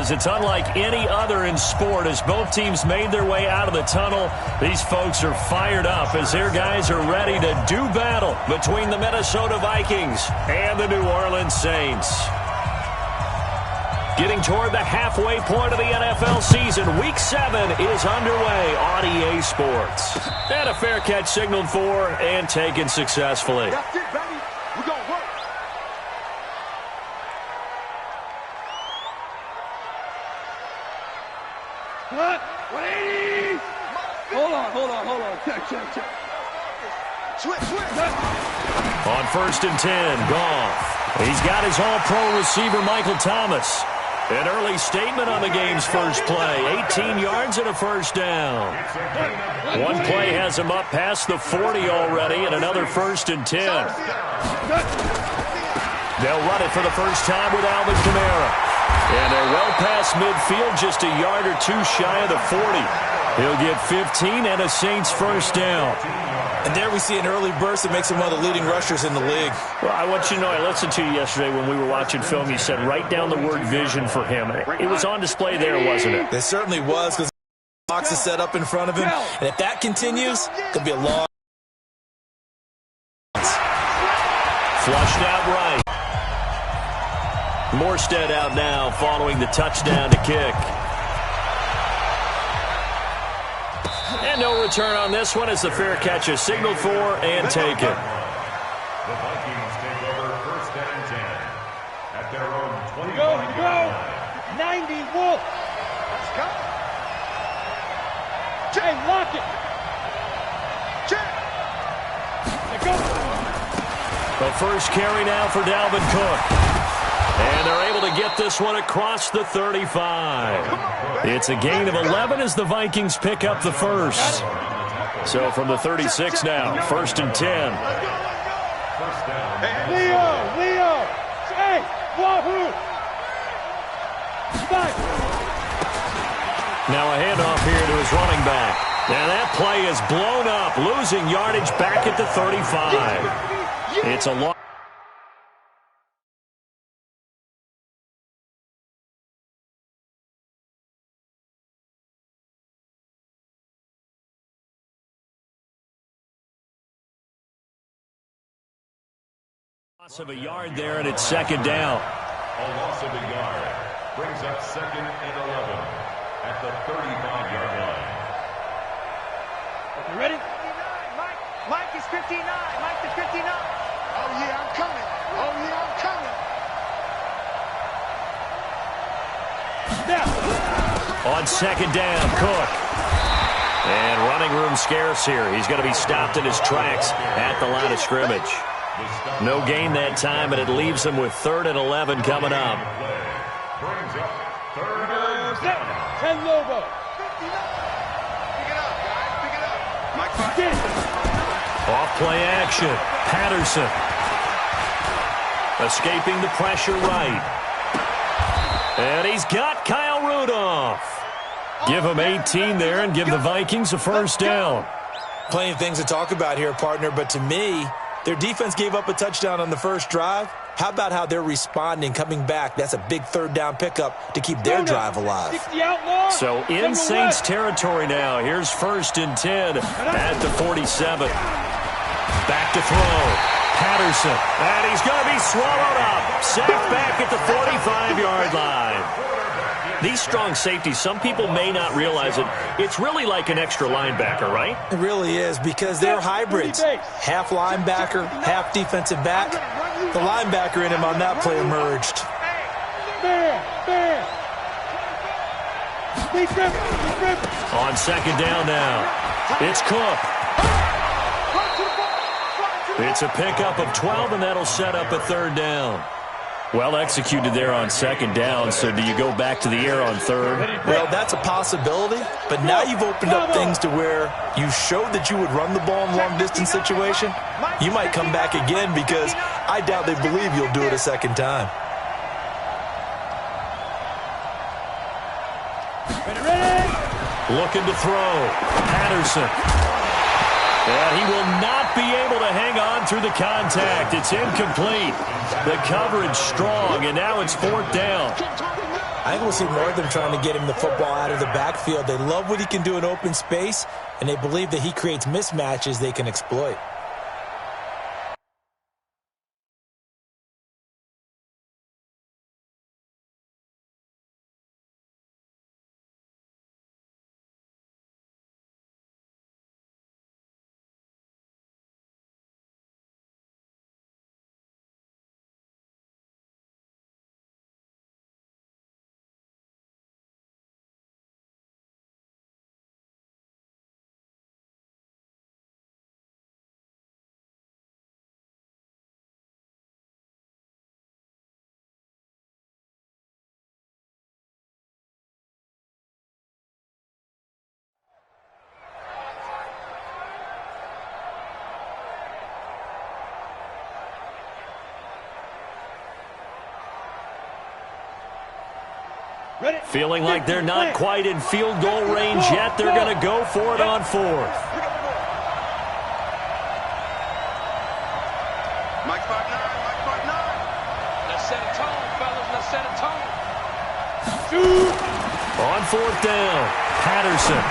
because it's unlike any other in sport. As both teams made their way out of the tunnel, these folks are fired up as their guys are ready to do battle between the Minnesota Vikings and the New Orleans Saints. Getting toward the halfway point of the NFL season, Week 7 is underway on EA Sports. And a fair catch signaled for and taken successfully. That's it, baby. We're going to work. What? 180! Hold on. Check. Switch. On 1st and 10, Goff. He's got his all-pro receiver, Michael Thomas. An early statement on the game's first play. 18 yards and a first down. One play has him up past the 40 already, and another 1st and 10. They'll run it for the first time with Alvin Kamara. And they're well past midfield, just a yard or two shy of the 40. He'll get 15 and a Saints first down. And there we see an early burst that makes him one of the leading rushers in the league. Well, I want you to know, I listened to you yesterday when we were watching film. You said write down the word vision for him. It was on display there, wasn't it? It certainly was, because the box is set up in front of him. And if that continues, it could be a long. Flushed out right. Morstead out now following the touchdown to kick. And no return on this one as the fair catch is signaled for and taken. The Vikings take over 1st and 10 at their own 20. Go. 90 Wolf. Let's go. Hey, lock it. Check. Let's go. The first carry now for Dalvin Cook. And they're able to get this one across the 35. It's a gain of 11 as the Vikings pick up the first. So from the 36 now, 1st and 10. Leo. Hey, Wahoo. Back. Now a handoff here to his running back. Now that play is blown up, losing yardage back at the 35. It's a long. Loss of a yard there, and it's 2nd down. A loss of a yard brings up 2nd and 11 at the 35-yard line. You ready? Mike is 59. Mike is 59. Oh, yeah, I'm coming. Now. On 2nd down, Cook. And running room scarce here. He's going to be stopped in his tracks at the line of scrimmage. No gain that time, and it leaves him with 3rd and 11 coming up. Brings up 3rd down. 10 Lobo. Pick it up, guys. Pick it up. Mike, Off play action. Patterson. Escaping the pressure right. And he's got Kyle Rudolph. Give him 18 there and give the Vikings a first down. Plenty of things to talk about here, partner, but to me, their defense gave up a touchdown on the first drive. How about how they're responding, coming back? That's a big 3rd down pickup to keep their drive alive. So in Saints territory now. Here's 1st and 10 at the 47. Back to throw. Patterson. And he's going to be swallowed up. Sacked back at the 45-yard line. These strong safeties, some people may not realize it. It's really like an extra linebacker, right? It really is, because they're hybrids. Half linebacker, half defensive back. The linebacker in him on that play emerged. On 2nd down now, it's Cook. It's a pickup of 12, and that'll set up a 3rd down. Well executed there on 2nd down, so do you go back to the air on 3rd? Well, that's a possibility, but now you've opened up things to where you showed that you would run the ball in long-distance situation. You might come back again, because I doubt they believe you'll do it a 2nd time. Looking to throw. Patterson. And he will not be able to hang on through the contact. It's incomplete. The coverage strong, and now it's 4th down. I think we'll see more of them trying to get him the football out of the backfield. They love what he can do in open space, and they believe that he creates mismatches they can exploit. Feeling like they're not quite in field goal range yet. They're going to go for it on fourth. Mike 5'9", Mike 5'9". Let's set a tone, fellas. Let's set a tone. On fourth down, Patterson.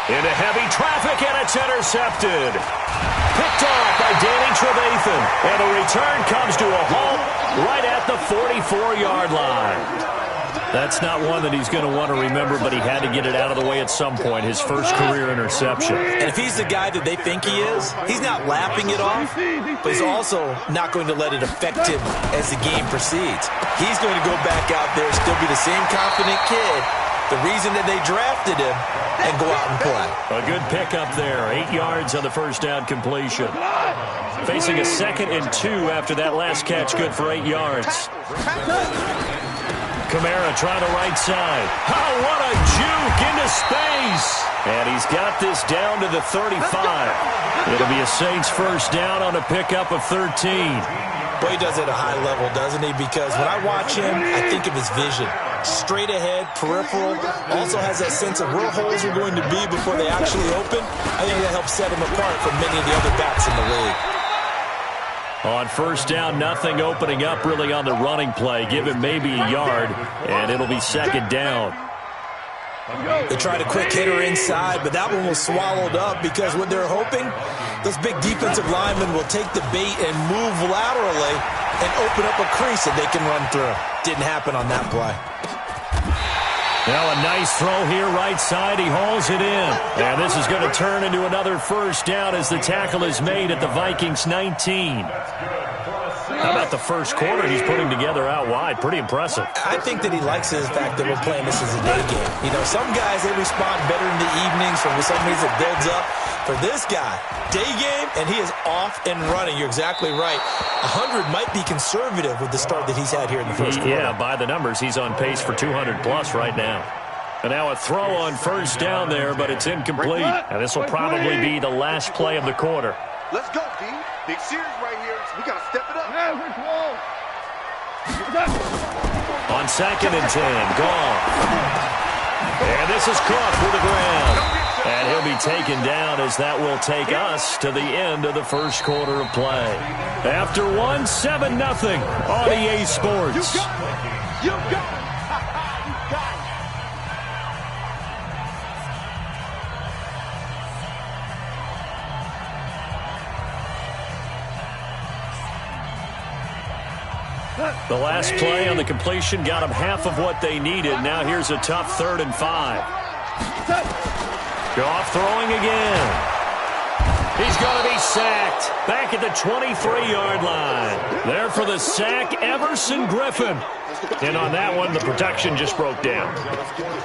Into heavy traffic, and it's intercepted. Picked off by Danny Trevathan. And the return comes to a halt right at the 44-yard line. That's not one that he's going to want to remember, but he had to get it out of the way at some point, his first career interception. And if he's the guy that they think he is, he's not lapping it off, but he's also not going to let it affect him as the game proceeds. He's going to go back out there, still be the same confident kid, the reason that they drafted him, and go out and play. A good pickup there, 8 yards on the first down completion. Facing a 2nd and 2 after that last catch, good for 8 yards. Kamara trying the right side. Oh, what a juke into space. And he's got this down to the 35. It'll be a Saints first down on a pickup of 13. Well, he does it at a high level, doesn't he? Because when I watch him, I think of his vision. Straight ahead, peripheral. Also has that sense of where holes are going to be before they actually open. I think that helps set him apart from many of the other backs in the league. On first down, nothing opening up really on the running play. Give him maybe a yard, and it'll be 2nd down. They tried a quick hitter inside, but that one was swallowed up because what they're hoping, those big defensive linemen will take the bait and move laterally and open up a crease that they can run through. Didn't happen on that play. Now a nice throw here, right side. He hauls it in. And this is going to turn into another first down as the tackle is made at the Vikings 19. How about the first quarter he's putting together out wide? Pretty impressive. I think that he likes the fact that we're playing this as a day game. You know, some guys, they respond better in the evenings. For some reason, it builds up. For this guy, day game, and he is off and running. You're exactly right. 100 might be conservative with the start that he's had here in the first quarter. Yeah, by the numbers, he's on pace for 200-plus right now. And now a throw on first down there, but it's incomplete. And this will probably be the last play of the quarter. Let's go, D. Big series right here. We got to step it up. On 2nd and 10, gone. And this is caught for the ground. And he'll be taken down as that will take us to the end of the first quarter of play. After one, 7-0 on EA Sports. You got it. The last play on the completion got them half of what they needed. Now here's a tough 3rd and 5. Goff throwing again. He's going to be sacked. Back at the 23-yard line. There for the sack, Everson Griffin. And on that one, the protection just broke down.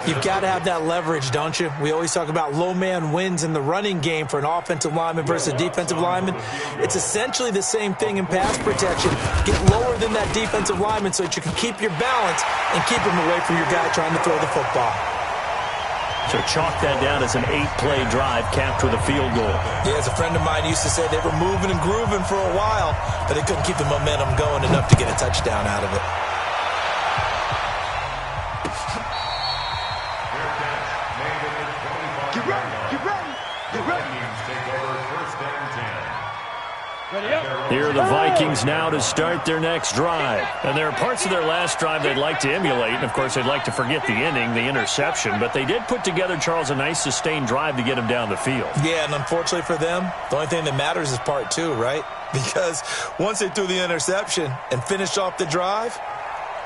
You've got to have that leverage, don't you? We always talk about low man wins in the running game for an offensive lineman versus a defensive lineman. It's essentially the same thing in pass protection. Get lower than that defensive lineman so that you can keep your balance and keep him away from your guy trying to throw the football. So chalk that down as an 8-play drive capped with a field goal. Yeah, as a friend of mine used to say, they were moving and grooving for a while, but they couldn't keep the momentum going enough to get a touchdown out of it. Here are the Vikings now to start their next drive. And there are parts of their last drive they'd like to emulate. And, of course, they'd like to forget the inning, the interception. But they did put together, Charles, a nice sustained drive to get him down the field. Yeah, and unfortunately for them, the only thing that matters is part two, right? Because once they threw the interception and finished off the drive,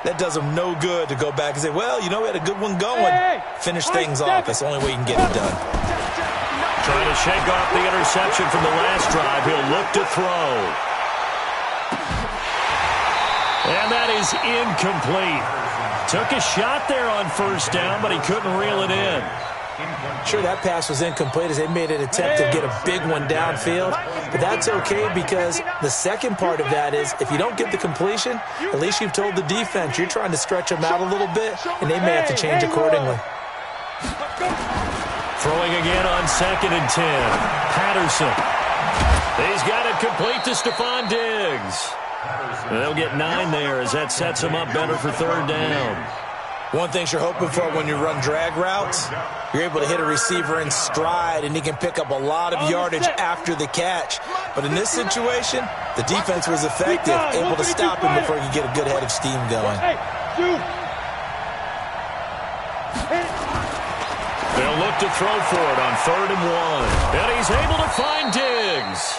that does them no good to go back and say, well, you know, we had a good one going. Finish things off. That's the only way you can get it done. Trying to shake off the interception from the last drive. He'll look to throw. And that is incomplete. Took a shot there on first down, but he couldn't reel it in. Sure, that pass was incomplete as they made an attempt to get a big one downfield. But that's okay because the second part of that is if you don't get the completion, at least you've told the defense you're trying to stretch them out a little bit, and they may have to change accordingly. Throwing again on 2nd and 10. Patterson. He's got it complete to Stephon Diggs. They'll get 9 there as that sets him up better for third down. One thing you're hoping for when you run drag routes, you're able to hit a receiver in stride, and he can pick up a lot of yardage after the catch. But in this situation, the defense was effective, able to stop him before he could get a good head of steam going. They'll look to throw for it on 3rd and 1. And he's able to find Diggs.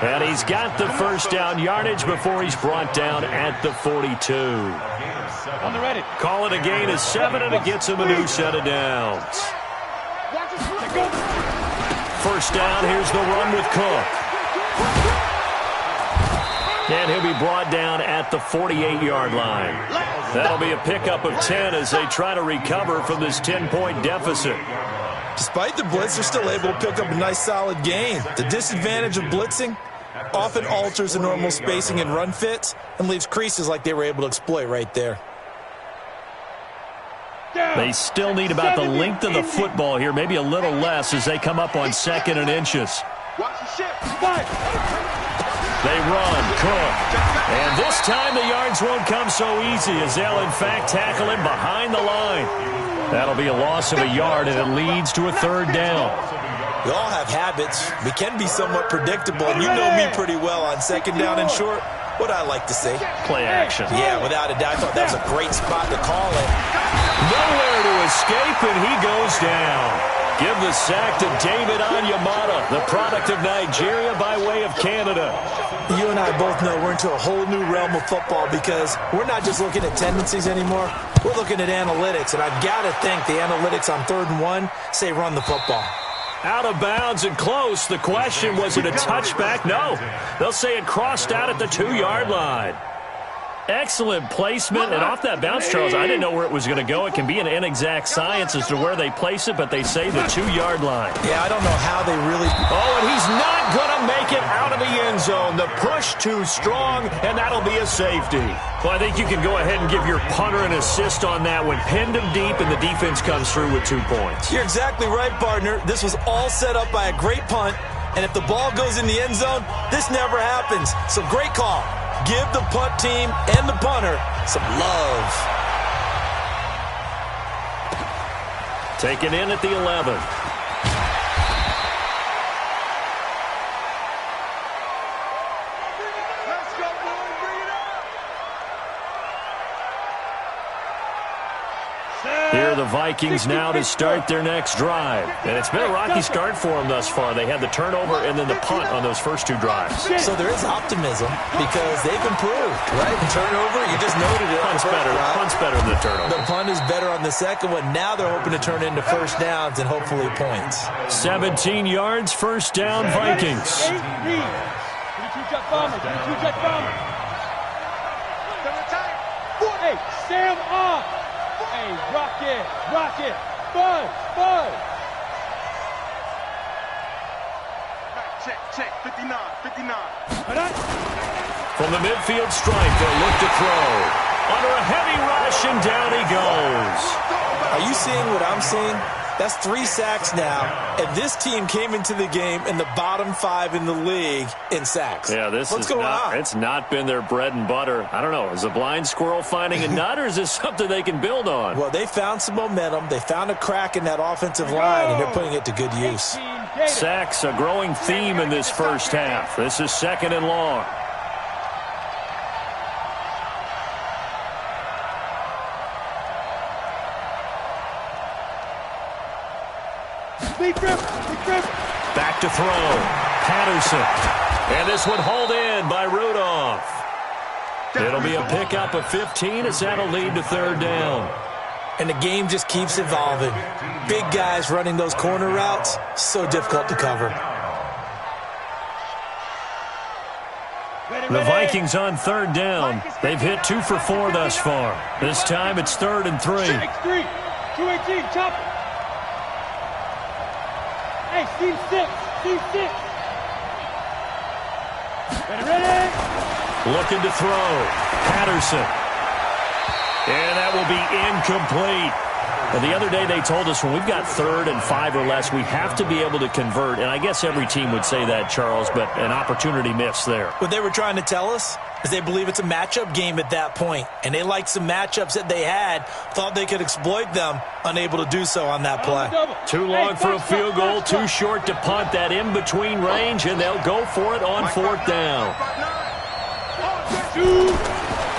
And he's got the first down yardage before he's brought down at the 42. On the ready. Call it a gain of 7, and it gets him a new set of downs. First down, here's the run with Cook. And he'll be brought down at the 48-yard line. That'll be a pickup of 10 as they try to recover from this 10-point deficit. Despite the blitz, they're still able to pick up a nice solid gain. The disadvantage of blitzing often alters the normal spacing and run fits and leaves creases like they were able to exploit right there. They still need about the length of the football here, maybe a little less as they come up on 2nd and inches. They run, Cook. And this time the yards won't come so easy as they'll in fact tackle him behind the line. That'll be a loss of a yard, and it leads to a 3rd down. We all have habits. We can be somewhat predictable, and you know me pretty well on 2nd down and short. What I like to say? Play action. Yeah, without a doubt. I thought that was a great spot to call it. Nowhere to escape, and he goes down. Give the sack to David Onyemata, the product of Nigeria by way of Canada. You and I both know we're into a whole new realm of football because we're not just looking at tendencies anymore. We're looking at analytics, and I've got to think the analytics on 3rd and 1 say run the football. Out of bounds and close. The question, was it a touchback? No. They'll say it crossed out at the 2-yard line. Excellent placement, and off that bounce, Charles, I didn't know where it was going to go. It can be an inexact science as to where they place it, but they say the 2-yard line. Yeah, I don't know how they really... Oh, and he's not going to make it out of the end zone. The push too strong, and that'll be a safety. Well, I think you can go ahead and give your punter an assist on that one. Pinned him deep, and the defense comes through with 2 points. You're exactly right, partner. This was all set up by a great punt, and if the ball goes in the end zone, this never happens. So great call. Give the punt team and the punter some love. Taken in at the 11. Here are the Vikings now to start their next drive. And it's been a rocky start for them thus far. They had the turnover and then the punt on those first 2 drives. So there is optimism because they've improved, right? The turnover, you just noted it. Punt's better than the turnover. The punt is better on the second one. Now they're hoping to turn into first downs and hopefully points. 17 yards, first down, Vikings. Hey, Sam off. Hey, rock it, bud. Check, 59. From the midfield stripe, they'll look to throw. Under a heavy rush, and down he goes. Are you seeing what I'm seeing? That's 3 sacks now, and this team came into the game in the bottom 5 in the league in sacks. Yeah, what's going on? It's not been their bread and butter. I don't know. Is a blind squirrel finding a nut, or is this something they can build on? Well, they found some momentum. They found a crack in that offensive line, and they're putting it to good use. Sacks, a growing theme in this first half. This is 2nd and long. Back to throw. Patterson. And this one hauled in by Rudolph. It'll be a pickup of 15 as that'll lead to 3rd down. And the game just keeps evolving. Big guys running those corner routes, so difficult to cover. The Vikings on 3rd down. They've hit 2 for 4 thus far. This time it's 3rd and 3. 218, chop it. Hey, team 6. Ready? Looking to throw. Patterson. And that will be incomplete. Well, the other day they told us when we've got 3rd and 5 or less, we have to be able to convert. And I guess every team would say that, Charles, but an opportunity missed there. What they were trying to tell us is they believe it's a matchup game at that point. And they liked some matchups that they had, thought they could exploit them, unable to do so on that play. Too long for a field goal, too short to punt. That in-between range, and they'll go for it on 4th down.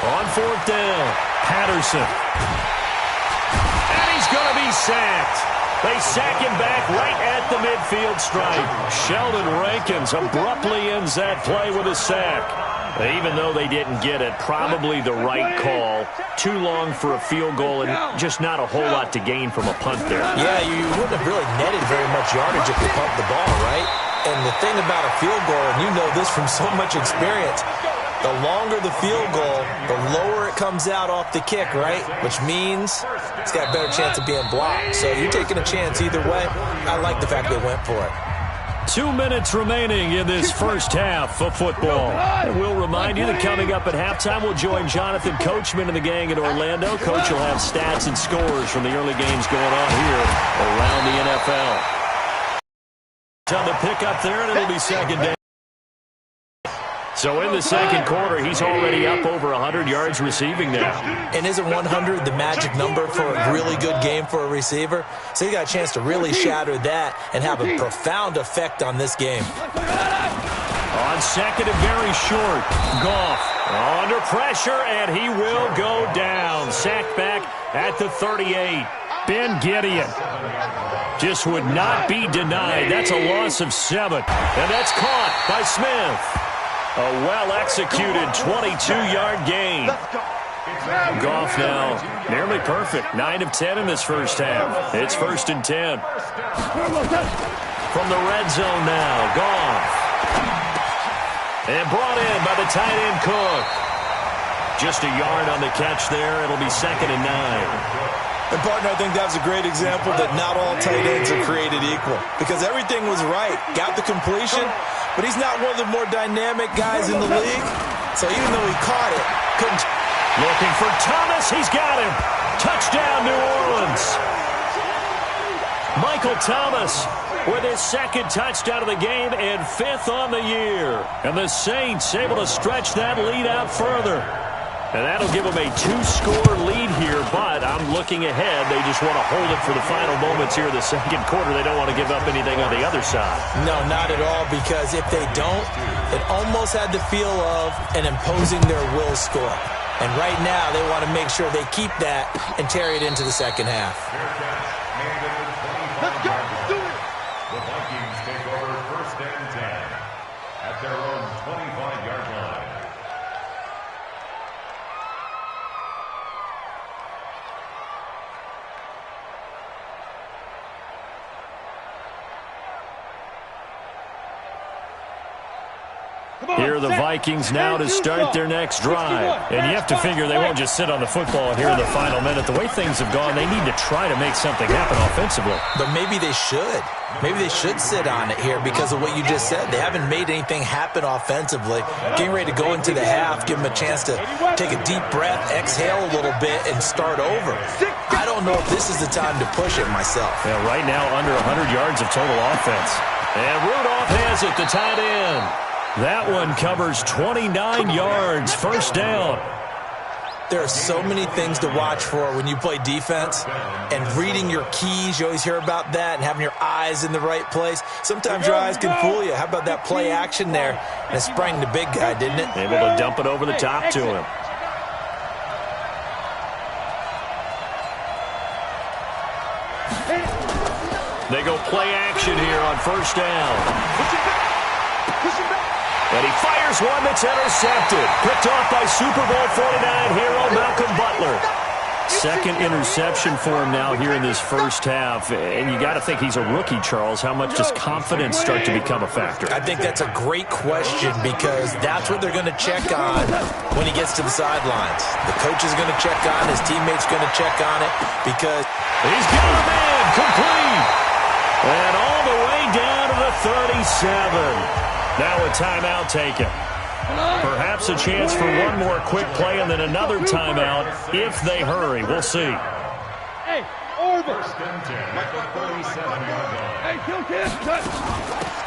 On 4th down, Patterson. And he's going to be sacked. They sack him back right at the midfield stripe. Sheldon Rankins abruptly ends that play with a sack. Even though they didn't get it, probably the right call. Too long for a field goal and just not a whole lot to gain from a punt there. Yeah, you wouldn't have really netted very much yardage if you pumped the ball, right? And the thing about a field goal, and you know this from so much experience, the longer the field goal, the lower it comes out off the kick, right? Which means it's got a better chance of being blocked. So you're taking a chance either way. I like the fact they went for it. 2 minutes remaining in this first half of football. And we'll remind you that coming up at halftime, we'll join Jonathan Coachman and the gang in Orlando. Coach will have stats and scores from the early games going on here around the NFL. On the pickup there, and it'll be 2nd down. So in the second quarter, he's already up over 100 yards receiving now. And isn't 100 the magic number for a really good game for a receiver? So he got a chance to really shatter that and have a profound effect on this game. On 2nd and very short, Goff under pressure, and he will go down. Sacked back at the 38. Ben Gideon just would not be denied. That's a loss of 7. And that's caught by Smith. A well-executed 22-yard gain. Goff now nearly perfect. 9 of 10 in this first half. It's 1st and 10. From the red zone now, Goff. And brought in by the tight end Cook. Just a yard on the catch there. It'll be 2nd and 9. And, partner, I think that was a great example that not all tight ends are created equal. Because everything was right. Got the completion, but he's not one of the more dynamic guys in the league. So even though he caught it, couldn't. Looking for Thomas. He's got him. Touchdown, New Orleans. Michael Thomas with his 2nd touchdown of the game and 5th on the year. And the Saints able to stretch that lead out further. And that'll give them a 2-score lead here, but I'm looking ahead. They just want to hold it for the final moments here in the second quarter. They don't want to give up anything on the other side. No, not at all, because if they don't, it almost had the feel of an imposing their will score. And right now, they want to make sure they keep that and carry it into the second half. Let's go. Let's do it. The Vikings take over 1st and 10 at their own 25-yard line. Here are the Vikings now to start their next drive. And you have to figure they won't just sit on the football here in the final minute. The way things have gone, they need to try to make something happen offensively. But maybe they should. Maybe they should sit on it here because of what you just said. They haven't made anything happen offensively. Getting ready to go into the half, give them a chance to take a deep breath, exhale a little bit, and start over. I don't don't know if this is the time to push it myself. Yeah, right now under 100 yards of total offense. And Rudolph has it, the tight end. That one covers 29 yards, first down. There are so many things to watch for when you play defense, and reading your keys, you always hear about that, and having your eyes in the right place. Sometimes your eyes can fool you. How about that play action there? And it sprang the big guy, didn't it? Able to dump it over the top to him. They go play action here on first down. And he fires one that's intercepted. Picked off by Super Bowl 49 hero Malcolm Butler. Second interception for him now here in this first half. And you got to think he's a rookie, Charles. How much does confidence start to become a factor? I think that's a great question because that's what they're going to check on when he gets to the sidelines. The coach is going to check on, his teammates going to check on it because he's got a man complete. And all the way down to the 37. Now a timeout taken. Perhaps a chance for one more quick play and then another timeout if they hurry. We'll see. Hey, Orvis.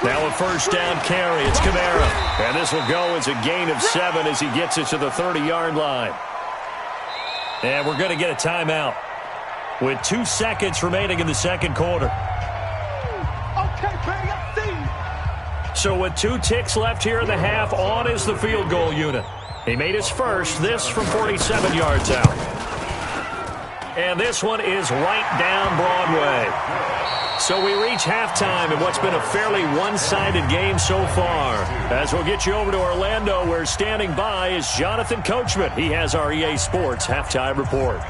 Now a first down carry. It's Kamara. And this will go as a gain of 7 as he gets it to the 30-yard line. And we're going to get a timeout with 2 seconds remaining in the second quarter. So with 2 ticks left here in the half, on is the field goal unit. He made his first, this from 47 yards out. And this one is right down Broadway. So we reach halftime in what's been a fairly one-sided game so far. As we'll get you over to Orlando, where standing by is Jonathan Coachman. He has our EA Sports halftime report.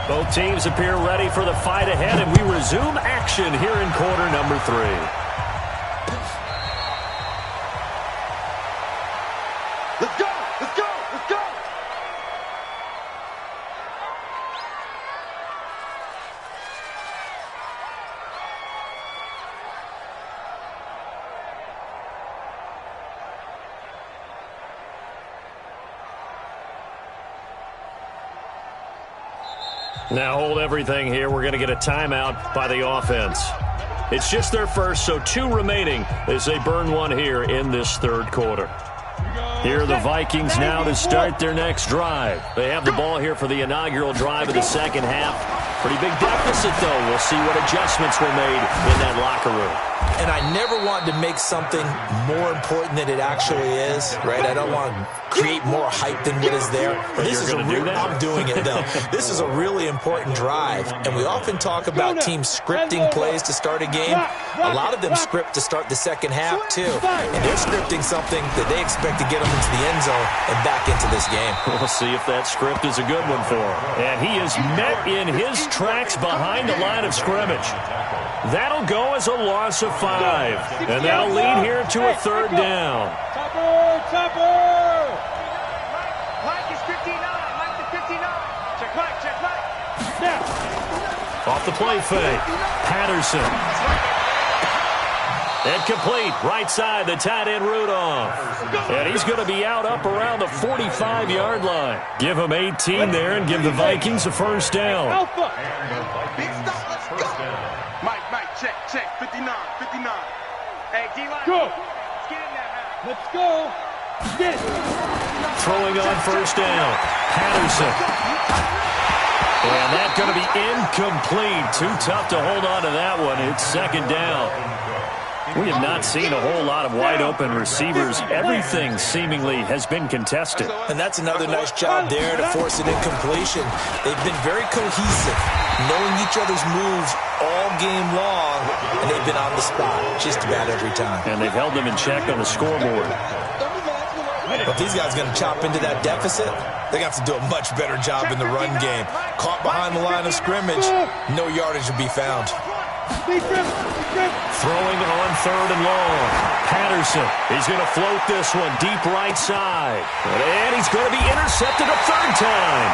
Both teams appear ready for the fight ahead, and we resume action here in quarter number 3. Let's go! Let's go! Let's go! Now hold everything here. We're going to get a timeout by the offense. It's just their first, so 2 remaining as they burn one here in this third quarter. Here are the Vikings now to start their next drive. They have the ball here for the inaugural drive of the second half. Pretty big deficit, though. We'll see what adjustments were made in that locker room. And I never want to make something more important than it actually is, right? I don't want to create more hype than what is there. But this is a do that? I'm doing it, though. This is a really important drive. And we often talk about teams scripting plays to start a game. A lot of them script to start the second half, too. And they're scripting something that they expect to get them into the end zone and back into this game. We'll see if that script is a good one for him. And he is met in his tracks behind the line of scrimmage. That'll go as a loss of 5. And that'll lead here to a third down. Chopper! Mike is 59. Mike is 59. Check Mike. Check Mike. Now. Off the play fake. Patterson. And complete. Right side, the tight end Rudolph. And he's going to be out up around the 45-yard line. Give him 18 there and give the Vikings a first down. Alpha. Big stop. Let's go. Mike, check. 59. Hey, D-line. Go. Let's get in there, man. Let's go. Get it. Throwing on first down. Patterson. And that's going to be incomplete. Too tough to hold on to that one. It's second down. We have not seen a whole lot of wide-open receivers. Everything seemingly has been contested. And that's another nice job there to force an incompletion. They've been very cohesive, knowing each other's moves all game long, and they've been on the spot just about every time. And they've held them in check on the scoreboard. But if these guys are going to chop into that deficit, they're going to have to do a much better job in the run game. Caught behind the line of scrimmage, no yardage will be found. Throwing on third and long. Patterson, he's going to float this one deep right side. And he's going to be intercepted a third time.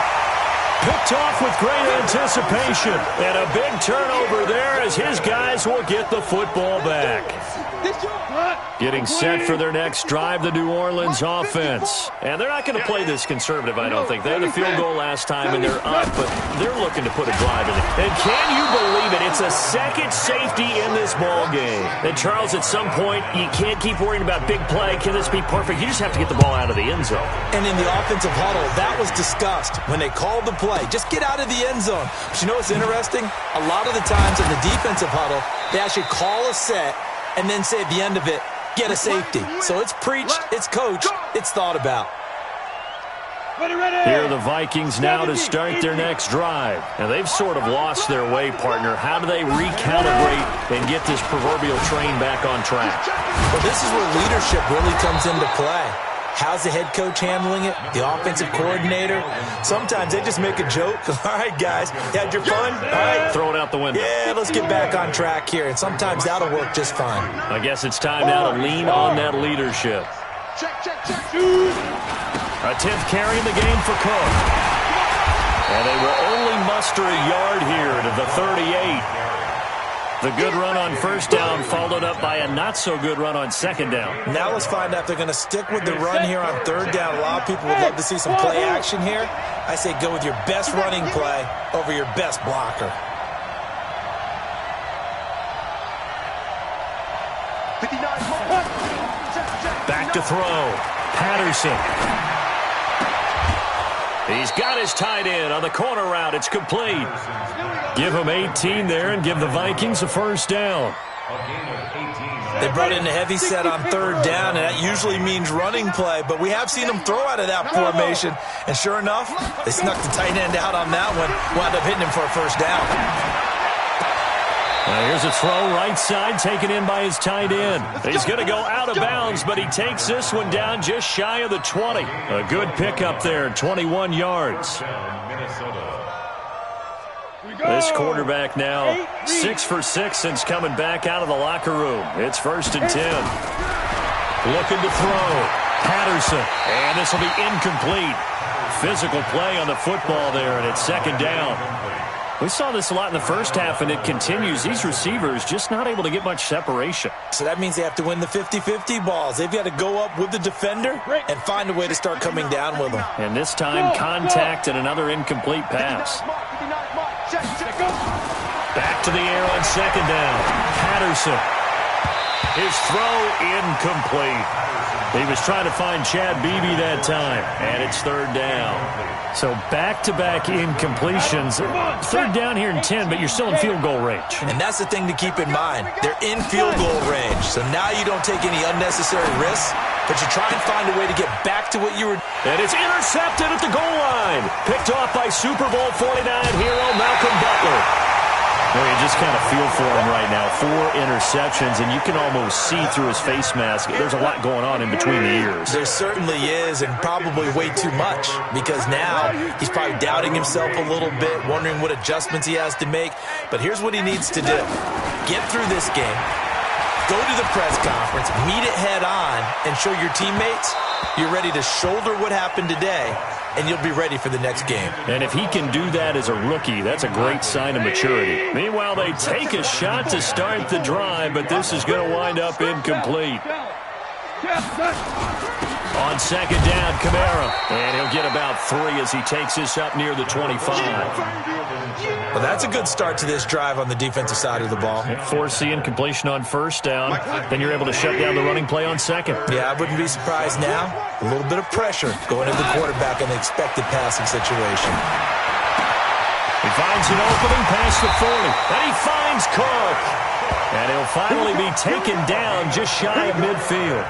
Picked off with great anticipation. And a big turnover there as his guys will get the football back. Getting set for their next drive, the New Orleans offense. And they're not going to play this conservative, I don't think. They had a field goal last time, and they're up, but they're looking to put a drive in it. And can you believe it? It's a second safety in this ball game. And, Charles, at some point, you can't keep worrying about big play. Can this be perfect? You just have to get the ball out of the end zone. And in the offensive huddle, that was discussed when they called the play. Just get out of the end zone. But you know what's interesting? A lot of the times in the defensive huddle, they actually call a set and then say at the end of it, get a safety. So it's preached, it's coached, it's thought about. Here are the Vikings now to start their next drive. And they've sort of lost their way, partner. How do they recalibrate and get this proverbial train back on track? Well, this is where leadership really comes into play. How's the head coach handling it? The offensive coordinator? Sometimes they just make a joke. All right, guys, you had your fun? All right. Throw it out the window. Yeah, let's get back on track here. And sometimes that'll work just fine. I guess it's time now to lean on that leadership. A 10th carry in the game for Cook. And they will only muster a yard here to the 38. The good run on first down followed up by a not-so-good run on second down. Now let's find out if they're going to stick with the run here on third down. A lot of people would love to see some play action here. I say go with your best running play over your best blocker. Back to throw. Patterson. He's got his tight end on the corner route. It's complete. Give him 18 there and give the Vikings a first down. They brought in a heavy set on third down, and that usually means running play, but we have seen them throw out of that formation, and sure enough, they snuck the tight end out on that one, wound up hitting him for a first down. Here's a throw right side taken in by his tight end. He's going to go out of bounds, but he takes this one down just shy of the 20. A good pickup there, 21 yards. This quarterback now 6 for 6 since coming back out of the locker room. It's 1st and 10. Looking to throw. Patterson. And this will be incomplete. Physical play on the football there, and it's 2nd down. We saw this a lot in the first half, and it continues. These receivers just not able to get much separation. So that means they have to win the 50-50 balls. They've got to go up with the defender and find a way to start coming down with them. And this time, contact and another incomplete pass. Back to the air on 2nd down. Patterson. His throw incomplete. He was trying to find Chad Beebe that time, and it's 3rd down. So back-to-back incompletions. 3rd down here in 10, but you're still in field goal range. And that's the thing to keep in mind. They're in field goal range, so now you don't take any unnecessary risks, but you try and find a way to get back to what you were. And it's intercepted at the goal line. Picked off by Super Bowl 49 hero Malcolm Butler. Well, you just kind of feel for him right now. 4 interceptions, and you can almost see through his face mask. There's a lot going on in between the ears. There certainly is, and probably way too much, because now he's probably doubting himself a little bit, wondering what adjustments he has to make. But here's what he needs to do. Get through this game, go to the press conference, meet it head on, and show your teammates you're ready to shoulder what happened today, and you'll be ready for the next game. And if he can do that as a rookie, that's a great sign of maturity. Meanwhile, they take a shot to start the drive, but this is going to wind up incomplete. On 2nd down, Kamara. And he'll get about 3 as he takes this up near the 25. Well, that's a good start to this drive on the defensive side of the ball. Force the incompletion on 1st down. Then you're able to shut down the running play on 2nd. Yeah, I wouldn't be surprised now. A little bit of pressure going to the quarterback in the expected passing situation. He finds an opening past the 40. And he finds Cook. And he'll finally be taken down just shy of midfield.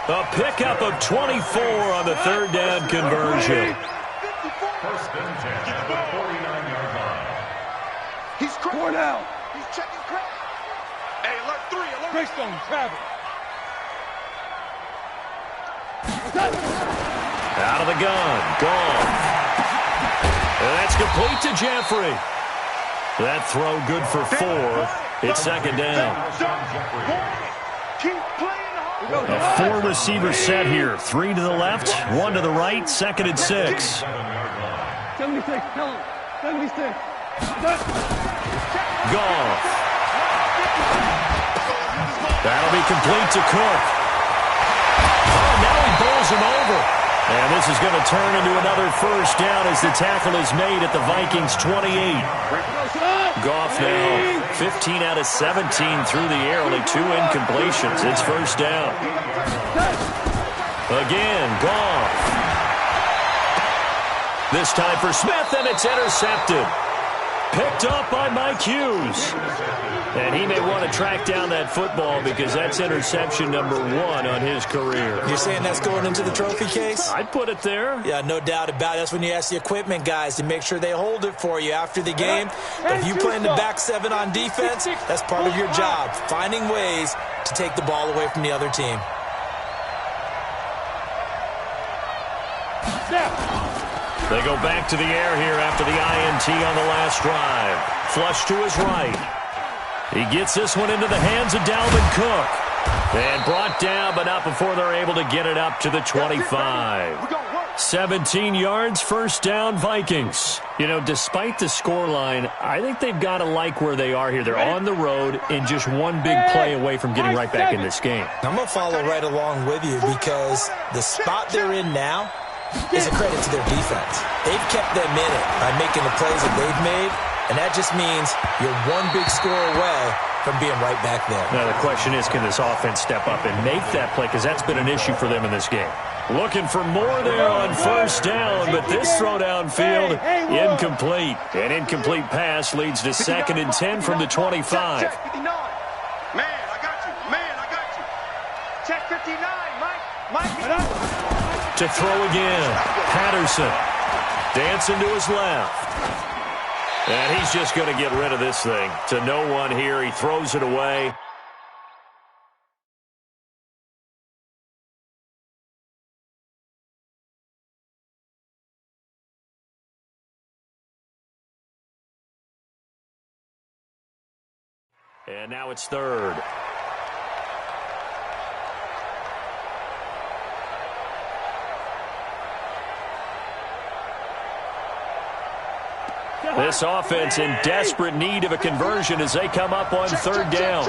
A pickup of 24 on the 3rd down conversion. 1st and 10 at the 49-yard line. He's cracking out. He's checking crack. Hey, alert 3, alert. Greystone, travel. Out of the gun. Gone. And that's complete to Jeffrey. That throw good for 4. It's 2nd down. Keep playing hard. A 4-receiver set here. 3 to the left, 1 to the right, 2nd and 6. 76, tell him. 76. Goff. That'll be complete to Cook. Oh, now he bowls him over. And this is going to turn into another first down as the tackle is made at the Vikings' 28. Goff now 15 out of 17 through the air, only 2 incompletions. It's first down. Again, Goff. This time for Smith, and it's intercepted. Picked up by Mike Hughes. And he may want to track down that football because that's interception number 1 on his career. You're saying that's going into the trophy case? I'd put it there. Yeah, no doubt about it. That's when you ask the equipment guys to make sure they hold it for you after the game. But if you play in the back 7 on defense, that's part of your job, finding ways to take the ball away from the other team. They go back to the air here after the INT on the last drive. Flush to his right. He gets this one into the hands of Dalvin Cook. And brought down, but not before they're able to get it up to the 25. 17 yards, first down, Vikings. You know, despite the scoreline, I think they've got to like where they are here. They're on the road and just one big play away from getting right back in this game. I'm going to follow right along with you because the spot they're in now is a credit to their defense. They've kept them in it by making the plays that they've made, and that just means you're one big score away from being right back there. Now the question is, can this offense step up and make that play? Because that's been an issue for them in this game. Looking for more there on first down, but this throw downfield, incomplete. An incomplete pass leads to 2nd and 10 from the 25. Man, I got you. Man, I got you. Check 59, Mike. To throw again, Patterson dancing to his left. And he's just going to get rid of this thing. To no one here, he throws it away. And now it's 3rd. This offense in desperate need of a conversion as they come up on 3rd down.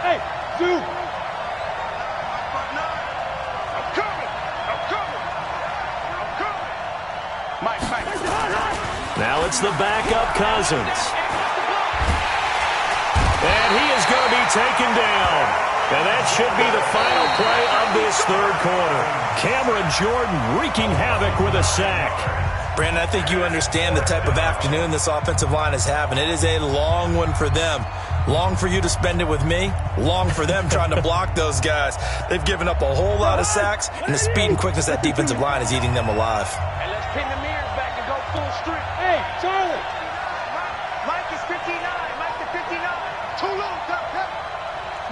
Hey, dude. I'm coming. Mike. Now it's the backup Cousins. And he is going to be taken down. And that should be the final play of this 3rd quarter. Cameron Jordan wreaking havoc with a sack. Brandon, I think you understand the type of afternoon this offensive line is having. It is a long one for them. Long for you to spend it with me. Long for them trying to block those guys. They've given up a whole lot of sacks, and the speed and quickness of that defensive line is eating them alive. And let's pin the mirrors back and go full strength. Hey, Charlie. Mike is 59. Mike is 59. Too low, top.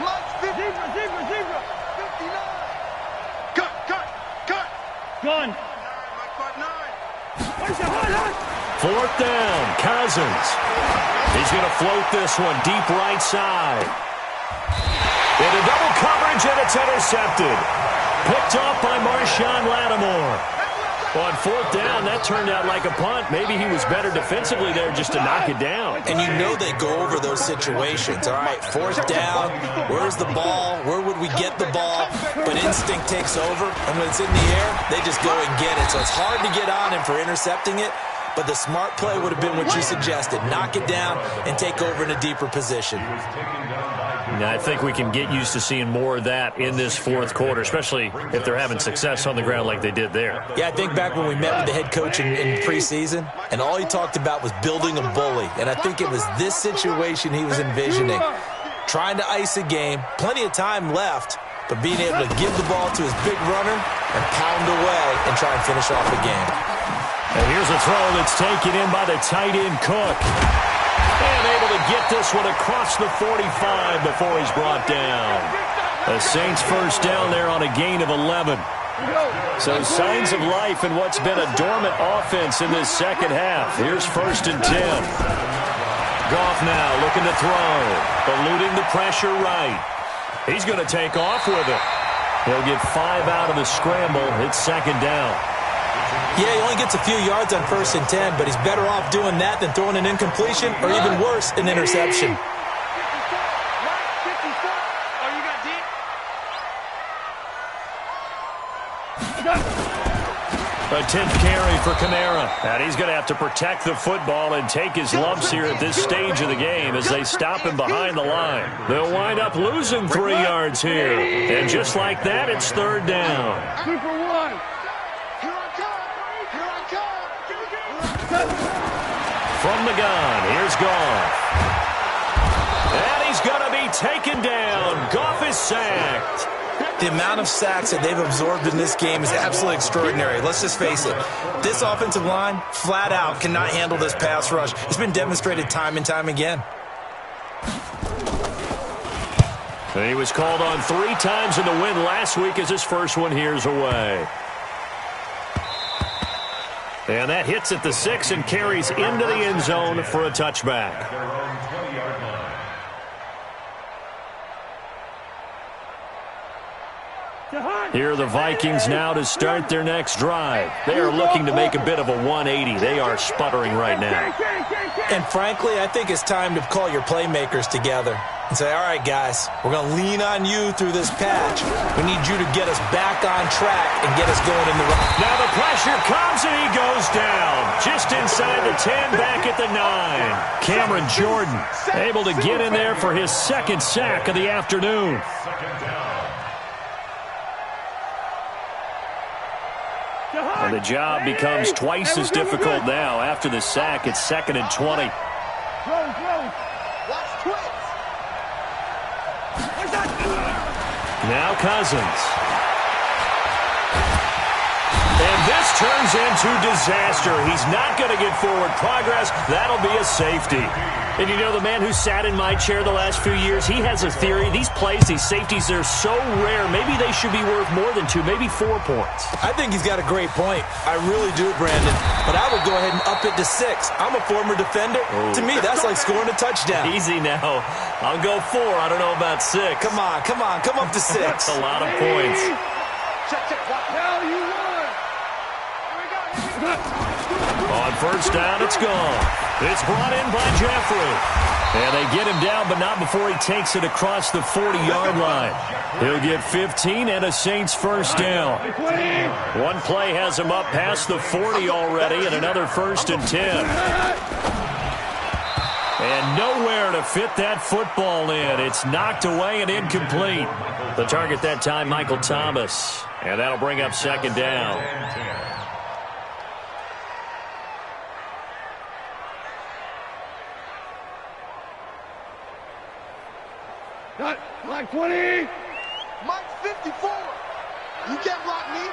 Mike's 50. Zebra. 59. Cut. Gun. Mike 59. 4th down, Cousins. He's going to float this one deep right side. Into double coverage, and it's intercepted. Picked up by Marshawn Lattimore. On 4th down, that turned out like a punt. Maybe he was better defensively there just to knock it down. And you know they go over those situations. All right, 4th down, where's the ball? Where would we get the ball? But instinct takes over, and when it's in the air, they just go and get it. So it's hard to get on him for intercepting it, but the smart play would have been what you suggested. Knock it down and take over in a deeper position. I think we can get used to seeing more of that in this 4th quarter, especially if they're having success on the ground like they did there. Yeah, I think back when we met with the head coach in preseason, and all he talked about was building a bully. And I think it was this situation he was envisioning. Trying to ice a game, plenty of time left, but being able to give the ball to his big runner and pound away and try and finish off the game. And here's a throw that's taken in by the tight end Cook. And able to get this one across the 45 before he's brought down. The Saints first down there on a gain of 11. So signs of life in what's been a dormant offense in this 2nd half. Here's 1st and 10. Goff now looking to throw. Eluding the pressure right. He's going to take off with it. He'll get 5 out of the scramble. It's 2nd down. Yeah, he only gets a few yards on 1st and 10, but he's better off doing that than throwing an incompletion or even worse, an interception. A 10th carry for Kamara. And he's going to have to protect the football and take his lumps here at this stage of the game as they stop him behind the line. They'll wind up losing 3 yards here. And just like that, it's 3rd down. 2 for 1. Here I come. From the gun, here's Goff. And he's going to be taken down. Goff is sacked. The amount of sacks that they've absorbed in this game is absolutely extraordinary. Let's just face it. This offensive line, flat out, cannot handle this pass rush. It's been demonstrated time and time again. And he was called on 3 times in the win last week as his first one here's away. And that hits at the 6 and carries into the end zone for a touchback. Here are the Vikings now to start their next drive. They are looking to make a bit of a 180. They are sputtering right now. And frankly, I think it's time to call your playmakers together and say, all right, guys, we're going to lean on you through this patch. We need you to get us back on track and get us going in the right. Now the pressure comes and he goes down. Just inside the 10, back at the 9. Cameron Jordan able to get in there for his 2nd sack of the afternoon. And the job becomes twice as difficult now. After the sack, it's 2nd and 20. Now Cousins. And this turns into disaster. He's not going to get forward progress. That'll be a safety. And you know, the man who sat in my chair the last few years, he has a theory. These plays, these safeties, they're so rare. Maybe they should be worth more than 2, maybe 4 points. I think he's got a great point. I really do, Brandon. But I would go ahead and up it to 6. I'm a former defender. Ooh. To me, that's like scoring a touchdown. Easy now. I'll go 4. I don't know about 6. Come on. Come up to 6. That's a lot of points. Hell, you won. On 1st down, it's gone. It's brought in by Jeffrey. And they get him down, but not before he takes it across the 40-yard line. He'll get 15 and a Saints 1st down. One play has him up past the 40 already, and another 1st and 10. And nowhere to fit that football in. It's knocked away and incomplete. The target that time, Michael Thomas. And that'll bring up 2nd down. Mike 20. Mike 54. You can't block me.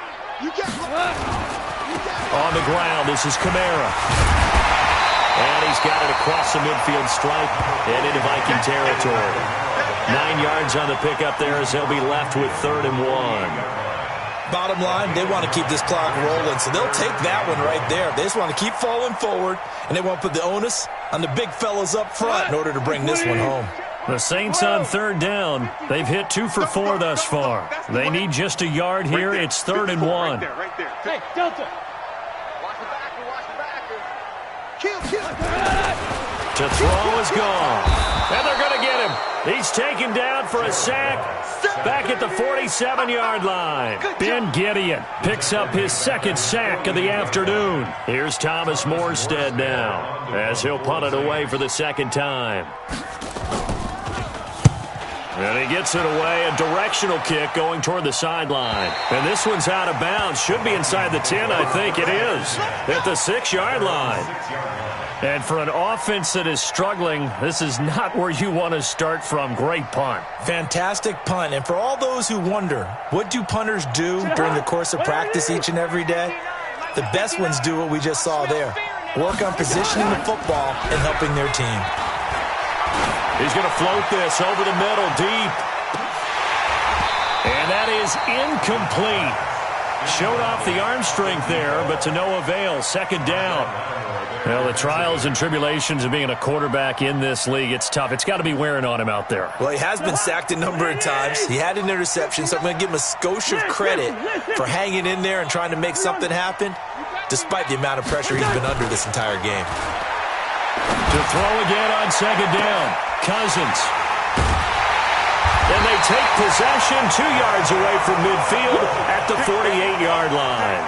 You can't block me. On the ground, this is Kamara. And he's got it across the midfield stripe and into Viking territory. 9 yards on the pickup there as they'll be left with 3rd and 1. Bottom line, they want to keep this clock rolling, so they'll take that one right there. They just want to keep falling forward, and they want to put the onus on the big fellas up front in order to bring this one home. The Saints on 3rd down. They've hit 2 for 4 thus far. They need just a yard here. It's 3rd and 1. Right there. Hey, Delta. Watch the backer. Kill. To throw is gone. And they're going to get him. He's taken down for a sack back at the 47-yard line. Ben Gideon picks up his 2nd sack of the afternoon. Here's Thomas Morstead now as he'll punt it away for the 2nd time. And he gets it away, a directional kick going toward the sideline. And this one's out of bounds. Should be inside the 10, I think it is, at the 6-yard line. And for an offense that is struggling, this is not where you want to start from. Great punt. Fantastic punt. And for all those who wonder, what do punters do during the course of practice each and every day? The best ones do what we just saw there. Work on positioning the football and helping their team. He's going to float this over the middle, deep. And that is incomplete. Showed off the arm strength there, but to no avail. 2nd down. Well, the trials and tribulations of being a quarterback in this league, it's tough. It's got to be wearing on him out there. Well, he has been sacked a number of times. He had an interception, so I'm going to give him a skosh of credit for hanging in there and trying to make something happen. despite the amount of pressure he's been under this entire game. To throw again on second down, Cousins. And they take possession 2 yards away from midfield at the 48-yard line.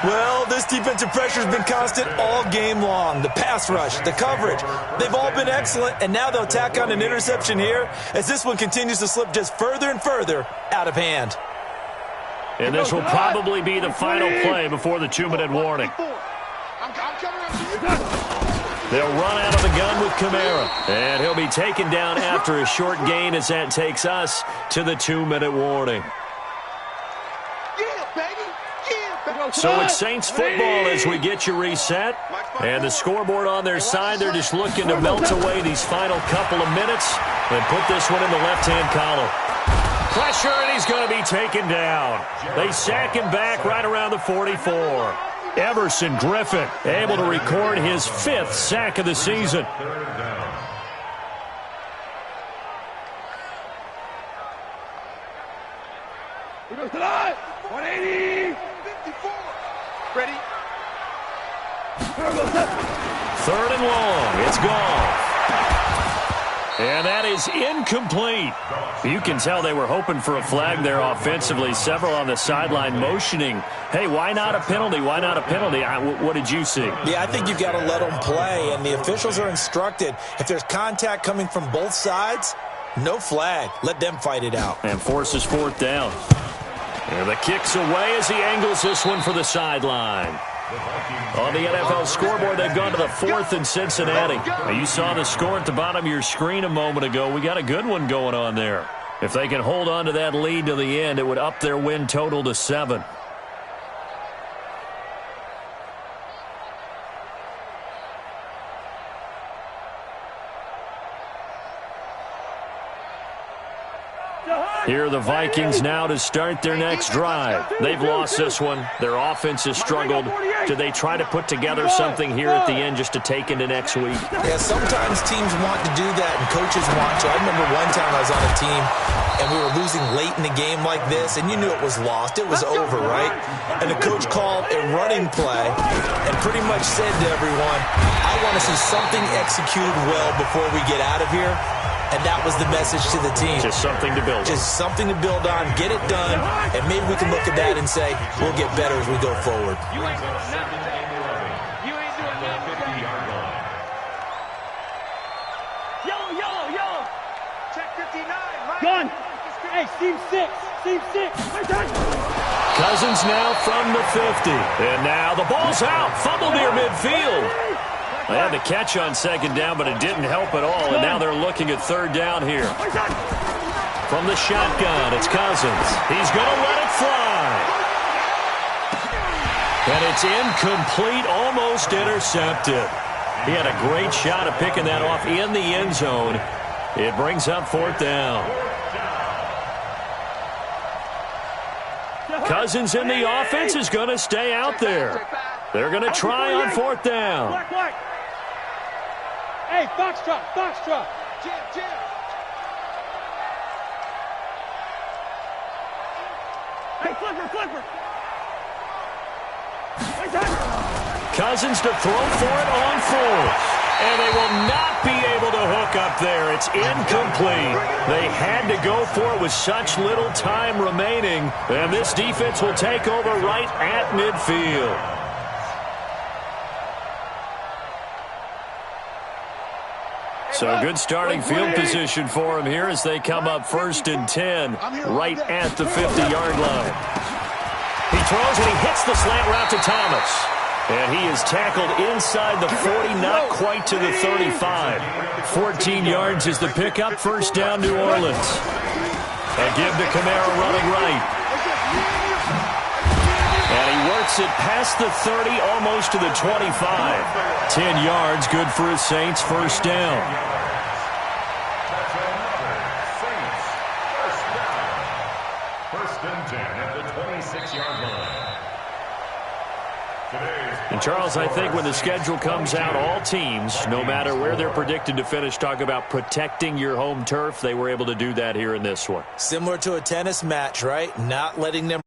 Well, this defensive pressure has been constant all game long. The pass rush, the coverage, they've all been excellent, and now they'll tack on an interception here as this one continues to slip just further and further out of hand. And this will probably be the final play before the 2-minute warning. They'll run out of the gun with Kamara, and he'll be taken down after a short gain as that takes us to the 2-minute warning. So it's Saints football as we get you reset. And the scoreboard on their side, they're just looking to melt away these final couple of minutes and put this one in the left-hand column. Pressure, and he's going to be taken down. They sack him back right around the 44. Everson Griffin able to record his 5th sack of the season. Here goes the line. 180. 54. Ready? Third and long. It's gone. And that is incomplete. You can tell they were hoping for a flag there offensively. Several on the sideline motioning, hey, why not a penalty? Why not a penalty? What did you see? Yeah, I think you've got to let them play, and the officials are instructed. If there's contact coming from both sides, no flag. Let them fight it out. And forces 4th down. And the kick's away as he angles this one for the sideline. On the NFL scoreboard, they've gone to the 4th in Cincinnati. Now, you saw the score at the bottom of your screen a moment ago. We got a good one going on there. If they can hold on to that lead to the end, it would up their win total to 7. Here are the Vikings now to start their next drive. They've lost this one. Their offense has struggled. Do they try to put together something here at the end just to take into next week? Yeah, sometimes teams want to do that and coaches want to. I remember one time I was on a team and we were losing late in the game like this, and you knew it was lost. It was over, right? And the coach called a running play and pretty much said to everyone, I want to see something executed well before we get out of here. And that was the message to the team. Just something to build on. Just something to build on, get it done, and maybe we can look at that and say, we'll get better as we go forward. You ain't doing nothing. You ain't doing nothing. Yellow. Check 59, Mike. Gun. Hey, seam 6. Seam 6. Cousins now from the 50. And now the ball's out. Fumble near midfield. They had the catch on second down, but it didn't help at all. And now they're looking at 3rd down here. From the shotgun, it's Cousins. He's going to let it fly. And it's incomplete, almost intercepted. He had a great shot at picking that off in the end zone. It brings up 4th down. Cousins in the offense is going to stay out there. They're going to try on 4th down. Hey, Foxtrot. Jim. Hey, flipper. Cousins to throw for it on 4th. And they will not be able to hook up there. It's incomplete. They had to go for it with such little time remaining. And this defense will take over right at midfield. So good starting field position for him here as they come up 1st and 10 right at the 50-yard line. He throws and he hits the slant route to Thomas. And he is tackled inside the 40, not quite to the 35. 14 yards is the pickup. 1st down, New Orleans. A give to Kamara running right. And he works it past the 30, almost to the 25. 10 yards, good for his Saints. 1st down. First and 10 at the 26-yard line. And, Charles, I think when the schedule comes out, all teams, no matter where they're predicted to finish, talk about protecting your home turf. They were able to do that here in this one. Similar to a tennis match, right? Not letting them